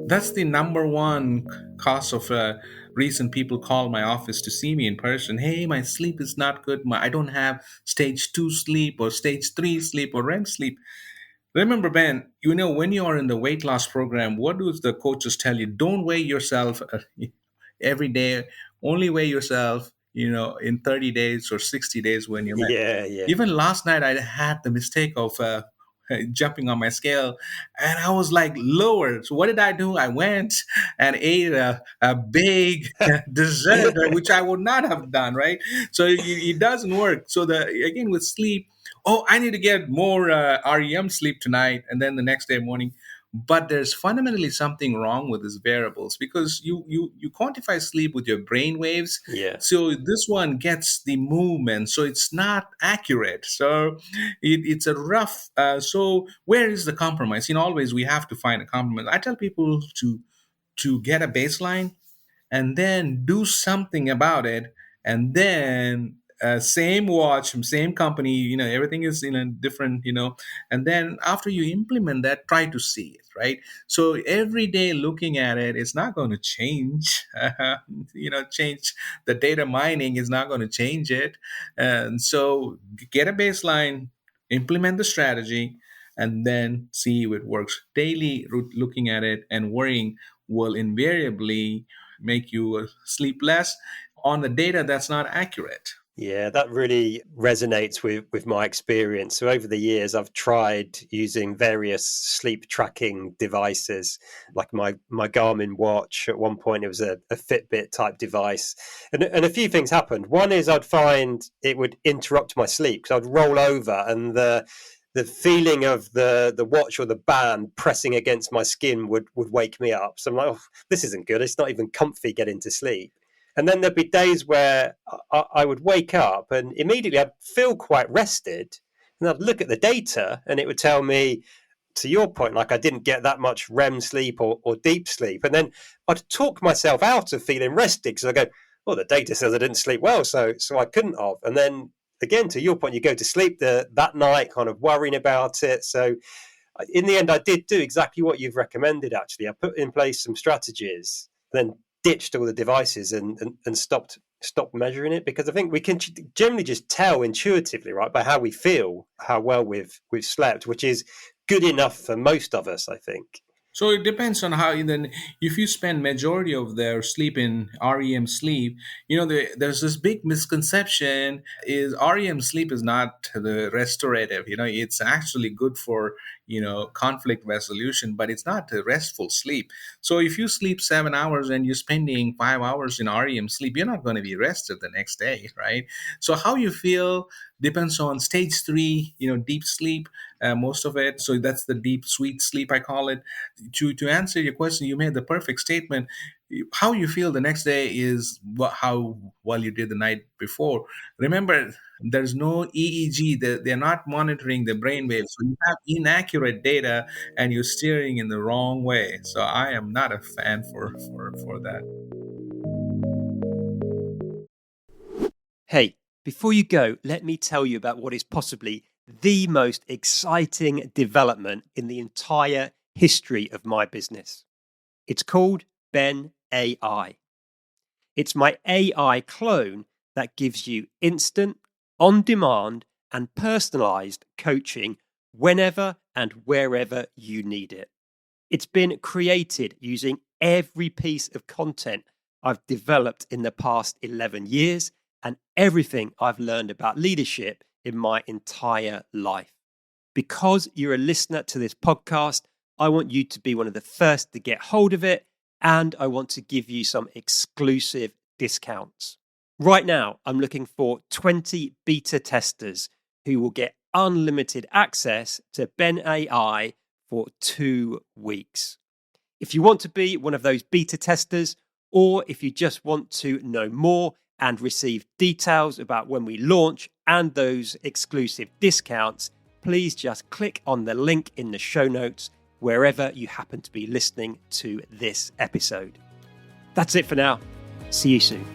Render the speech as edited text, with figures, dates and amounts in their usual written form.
That's the number one cause of reason people call my office to see me in person. Hey, my sleep is not good. I don't have stage 2 sleep or stage 3 sleep or REM sleep. Remember, Ben, when you are in the weight loss program, what do the coaches tell you? Don't weigh yourself every day. Only weigh yourself, in 30 days or 60 days when you're met. Yeah, yeah. Even last night, I had the mistake of jumping on my scale, and I was like lower. So what did I do? I went and ate a big dessert, which I would not have done, right? So it doesn't work. So again with sleep, oh, I need to get more REM sleep tonight, and then the next day morning. But there's fundamentally something wrong with these variables because you quantify sleep with your brain waves. Yeah. So this one gets the movement, so it's not accurate. So it's a rough. So where is the compromise? Always we have to find a compromise. I tell people to get a baseline and then do something about it, and then same watch, same company, everything is in a different, and then after you implement that, try to see it, right? So every day looking at it is not going to change. Change the data mining is not going to change it. And so get a baseline, implement the strategy, and then see if it works. Daily looking at it and worrying will invariably make you sleep less on the data that's not accurate. Yeah, that really resonates with my experience. So over the years, I've tried using various sleep tracking devices, like my Garmin watch. At one point, it was a Fitbit type device. And a few things happened. One is I'd find it would interrupt my sleep because I'd roll over and the feeling of the watch or the band pressing against my skin would wake me up. So I'm like, oh, this isn't good. It's not even comfy getting to sleep. And then there'd be days where I would wake up and immediately I'd feel quite rested. And I'd look at the data and it would tell me, to your point, like I didn't get that much REM sleep or deep sleep. And then I'd talk myself out of feeling rested because I go, well, the data says I didn't sleep well, so I couldn't have. And then again, to your point, you go to sleep that night kind of worrying about it. So in the end, I did do exactly what you've recommended, actually. I put in place some strategies, then ditched all the devices and stopped measuring it, because I think we can generally just tell intuitively, right, by how we feel, how well we've slept, which is good enough for most of us, I think. So it depends on how. Then, if you spend majority of their sleep in REM sleep, there's this big misconception: is REM sleep is not the restorative. It's actually good for conflict resolution, but it's not the restful sleep. So if you sleep 7 hours and you're spending 5 hours in REM sleep, you're not going to be rested the next day, right? So how you feel depends on stage 3, deep sleep, most of it. So that's the deep sweet sleep, I call it. To answer your question, you made the perfect statement. How you feel the next day is how well you did the night before. Remember, there's no EEG. They're not monitoring the brain waves. So you have inaccurate data and you're steering in the wrong way. So I am not a fan for that. Hey, before you go, let me tell you about what is possibly the most exciting development in the entire history of my business. It's called Ben AI. It's my AI clone that gives you instant, on-demand, and personalized coaching whenever and wherever you need it. It's been created using every piece of content I've developed in the past 11 years and everything I've learned about leadership in my entire life. Because you're a listener to this podcast, I want you to be one of the first to get hold of it, and I want to give you some exclusive discounts. Right now, I'm looking for 20 beta testers who will get unlimited access to Ben AI for 2 weeks. If you want to be one of those beta testers, or if you just want to know more and receive details about when we launch and those exclusive discounts, please just click on the link in the show notes wherever you happen to be listening to this episode. That's it for now. See you soon.